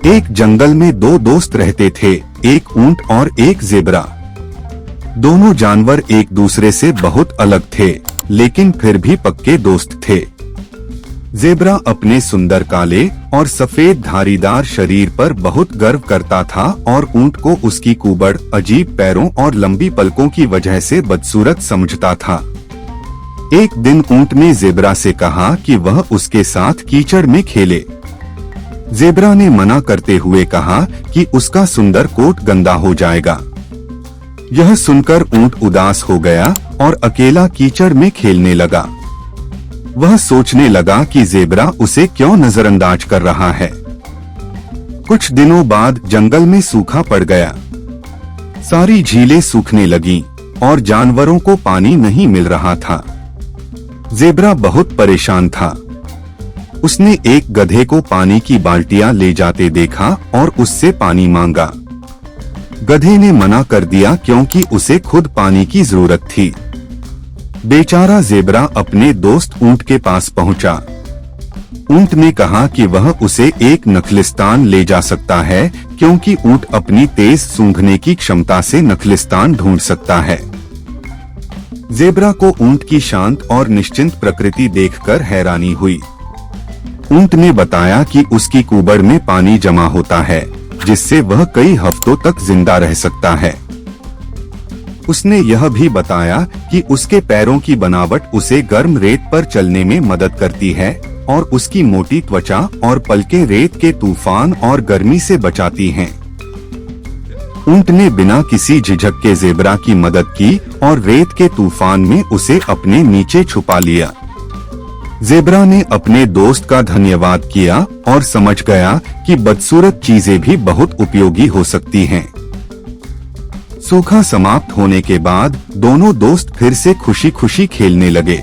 एक जंगल में दो दोस्त रहते थे, एक ऊंट और एक ज़ेबरा। दोनों जानवर एक दूसरे से बहुत अलग थे, लेकिन फिर भी पक्के दोस्त थे। ज़ेबरा अपने सुंदर काले और सफेद धारीदार शरीर पर बहुत गर्व करता था और ऊंट को उसकी कुबड़, अजीब पैरों और लंबी पलकों की वजह से बदसूरत समझता था। एक दिन ऊंट ने ज़ेबरा से कहा कि वह उसके साथ कीचड़ में खेले। ज़ेबरा ने मना करते हुए कहा कि उसका सुंदर कोट गंदा हो जाएगा। यह सुनकर ऊंट उदास हो गया और अकेला कीचड़ में खेलने लगा। वह सोचने लगा कि ज़ेबरा उसे क्यों नजरअंदाज कर रहा है। कुछ दिनों बाद जंगल में सूखा पड़ गया। सारी झीलें सूखने लगीं और जानवरों को पानी नहीं मिल रहा था। ज़ेबरा बहुत परेशान था। उसने एक गधे को पानी की बाल्टियां ले जाते देखा और उससे पानी मांगा। गधे ने मना कर दिया क्योंकि उसे खुद पानी की जरूरत थी। बेचारा ज़ेबरा अपने दोस्त ऊंट के पास पहुंचा। ऊंट ने कहा कि वह उसे एक नखलिस्तान ले जा सकता है क्योंकि ऊंट अपनी तेज सूंघने की क्षमता से नखलिस्तान ढूंढ सकता है। ज़ेबरा को ऊंट की शांत और निश्चिंत प्रकृति देखकर हैरानी हुई। ऊंट ने बताया कि उसकी कुबड़ में पानी जमा होता है, जिससे वह कई हफ्तों तक जिंदा रह सकता है। उसने यह भी बताया कि उसके पैरों की बनावट उसे गर्म रेत पर चलने में मदद करती है और उसकी मोटी त्वचा और पलकें रेत के तूफान और गर्मी से बचाती हैं। ऊंट ने बिना किसी झिझक के ज़ेबरा की मदद की और रेत के तूफान में उसे अपने नीचे छुपा लिया। ज़ेबरा ने अपने दोस्त का धन्यवाद किया और समझ गया कि बदसूरत चीजें भी बहुत उपयोगी हो सकती हैं। सूखा समाप्त होने के बाद दोनों दोस्त फिर से खुशी खुशी खेलने लगे।